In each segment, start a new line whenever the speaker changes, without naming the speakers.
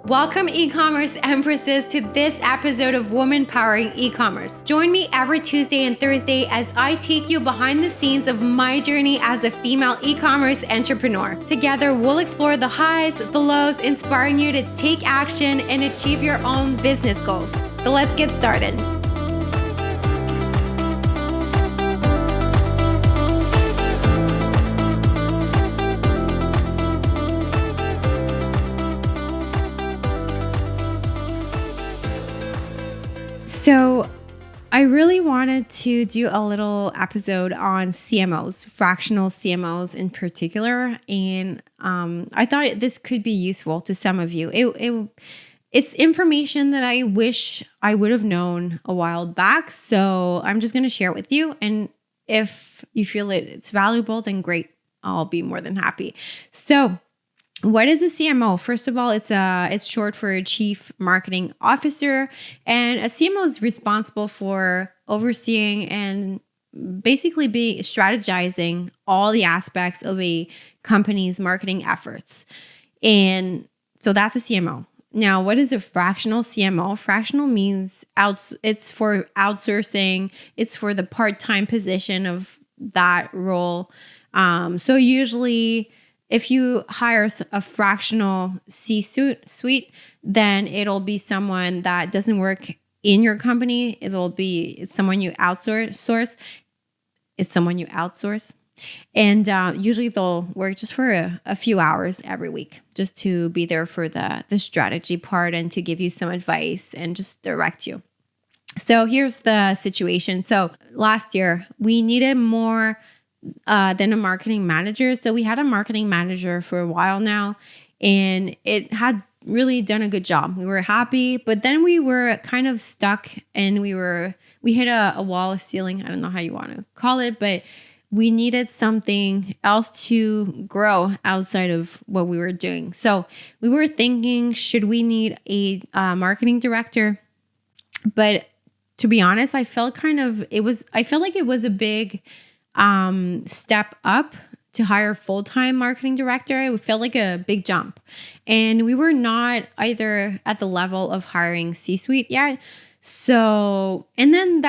Welcome e-commerce empresses to this episode of Woman Powering E-commerce. Join me every Tuesday and Thursday as I take you behind the scenes of my journey as a female e-commerce entrepreneur. Together, we'll explore the highs, the lows, inspiring you to take action and achieve your own business goals. So let's get started. So I really wanted to do a little episode on CMOs, fractional CMOs in particular. And I thought this could be useful to some of you. It's information that I wish I would have known a while back. So I'm just going to share it with you. And if you feel it's valuable, then great. I'll be more than happy. So what is a CMO? First of all, it's short for Chief Marketing Officer, and a CMO is responsible for overseeing and basically be strategizing all the aspects of a company's marketing efforts. And so that's a CMO. Now, what is a fractional CMO? Fractional means it's for outsourcing. It's for the part-time position of that role. So usually, if you hire a fractional C-suite, then it'll be someone that doesn't work in your company. It's someone you outsource. It's someone you outsource. And usually they'll work just for a few hours every week, just to be there for the strategy part and to give you some advice and just direct you. So here's the situation. So last year, we needed more than a marketing manager. So we had a marketing manager for a while now, and it had really done a good job. We were happy, but then we were kind of stuck and we hit a wall of ceiling. I don't know how you want to call it, but we needed something else to grow outside of what we were doing. So we were thinking, should we need a marketing director? But to be honest, I felt like it was a big step up to hire a full-time marketing director. It felt like a big jump. And we were not either at the level of hiring C-suite yet. So, and then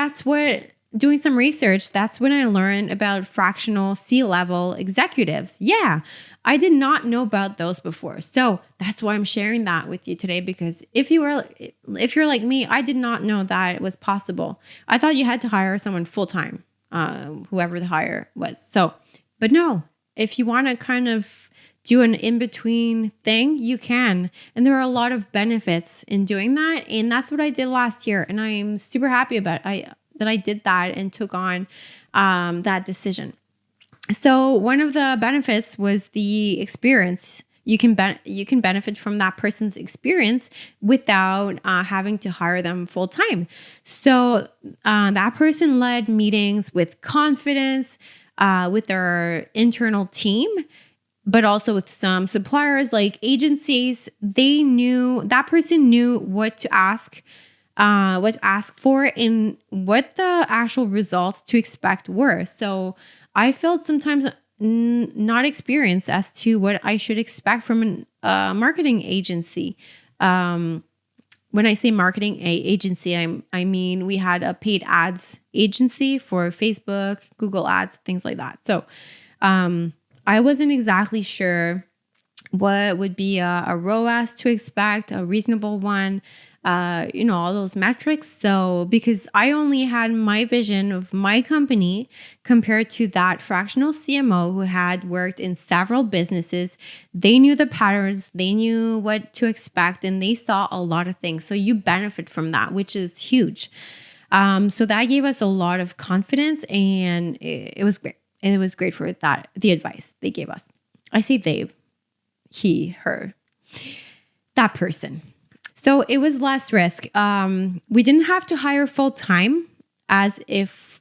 doing some research, that's when I learned about fractional C-level executives. Yeah, I did not know about those before. So that's why I'm sharing that with you today, because if you're like me, I did not know that it was possible. I thought you had to hire someone full-time. Whoever the hire was. So, but no, if you want to kind of do an in-between thing, you can. And there are a lot of benefits in doing that. And that's what I did last year. And I'm super happy about that I did that and took on that decision. So one of the benefits was the experience. You can benefit from that person's experience without having to hire them full time. So that person led meetings with confidence with their internal team, but also with some suppliers like agencies. That person knew what to ask for and what the actual results to expect were. So I felt sometimes not experienced as to what I should expect from a marketing agency. When I say marketing agency, I mean we had a paid ads agency for Facebook, Google Ads, things like that. So I wasn't exactly sure what would be a ROAS to expect, a reasonable one, all those metrics. So because I only had my vision of my company compared to that fractional CMO who had worked in several businesses, they knew the patterns, they knew what to expect, and they saw a lot of things. So you benefit from that, which is huge. So that gave us a lot of confidence, and it was great. And it was great for that, the advice they gave us. I say they, he, her, that person. So it was less risk. We didn't have to hire full time, as if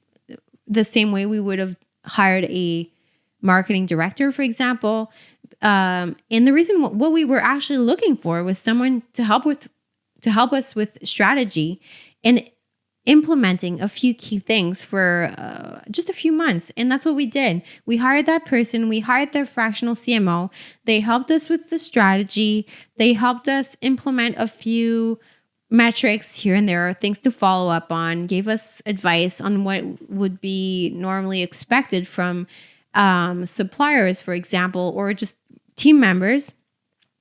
the same way we would have hired a marketing director, for example. And the reason what we were actually looking for was someone to help us with strategy. And implementing a few key things for just a few months. And that's what we did. We hired that person. We hired their fractional CMO. They helped us with the strategy. They helped us implement a few metrics here and there, things to follow up on, gave us advice on what would be normally expected from suppliers, for example, or just team members.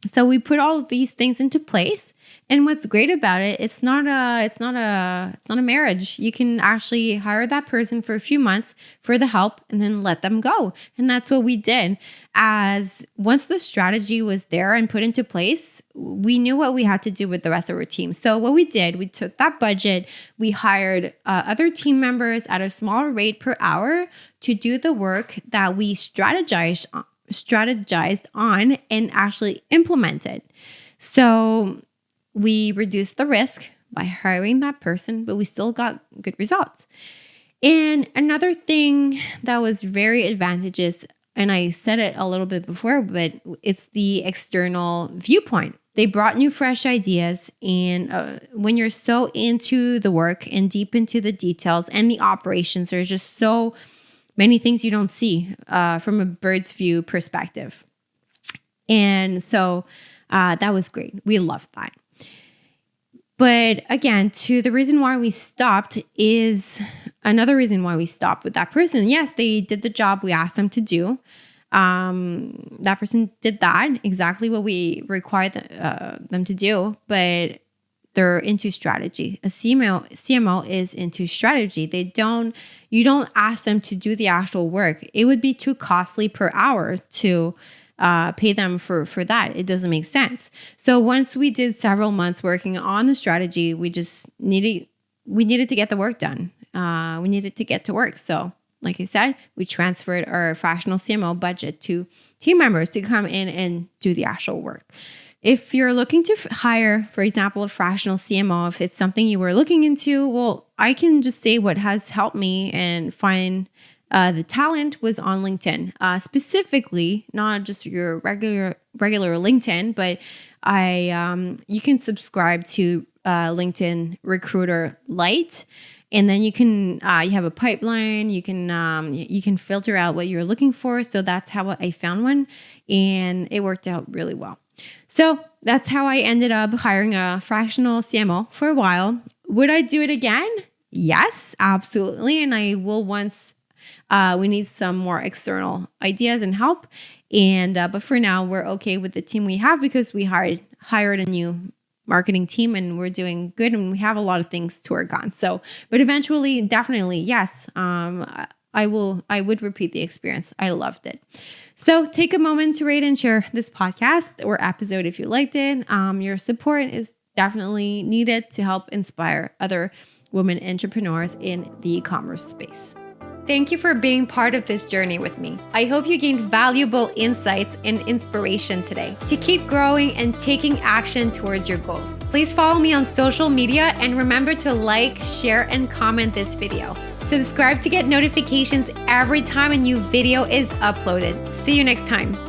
So we put all of these things into place. And what's great about it, it's not a marriage. You can actually hire that person for a few months for the help and then let them go. And that's what we did. As once the strategy was there and put into place, we knew what we had to do with the rest of our team. So what we did, we took that budget, we hired other team members at a smaller rate per hour to do the work that we strategized on and actually implemented. So we reduced the risk by hiring that person, but we still got good results. And another thing that was very advantageous, and I said it a little bit before, but it's the external viewpoint. They brought new fresh ideas. And when you're so into the work and deep into the details and the operations, there's just so many things you don't see from a bird's view perspective. And so that was great. We loved that. But again, the reason why we stopped is another reason why we stopped with that person. Yes, they did the job we asked them to do. That person did that, exactly what we required them to do, but they're into strategy. A CMO is into strategy. You don't ask them to do the actual work. It would be too costly per hour to pay them for that. It doesn't make sense. So once we did several months working on the strategy, we needed to get the work done. We needed to get to work. So like I said, we transferred our fractional CMO budget to team members to come in and do the actual work. If you're looking to hire, for example, a fractional CMO, if it's something you were looking into, well, I can just say what has helped me and find the talent was on LinkedIn, specifically, not just your regular LinkedIn, but you can subscribe to LinkedIn Recruiter Lite, and then you have a pipeline. You can filter out what you're looking for. So that's how I found one, and it worked out really well. So that's how I ended up hiring a fractional CMO for a while. Would I do it again? Yes, absolutely. And I will once we need some more external ideas and help. But for now, we're okay with the team we have because we hired a new marketing team and we're doing good and we have a lot of things to work on. So, but eventually, definitely, yes, I would repeat the experience. I loved it. So take a moment to rate and share this podcast or episode if you liked it. Your support is definitely needed to help inspire other women entrepreneurs in the e-commerce space. Thank you for being part of this journey with me. I hope you gained valuable insights and inspiration today to keep growing and taking action towards your goals. Please follow me on social media and remember to like, share, and comment this video. Subscribe to get notifications every time a new video is uploaded. See you next time.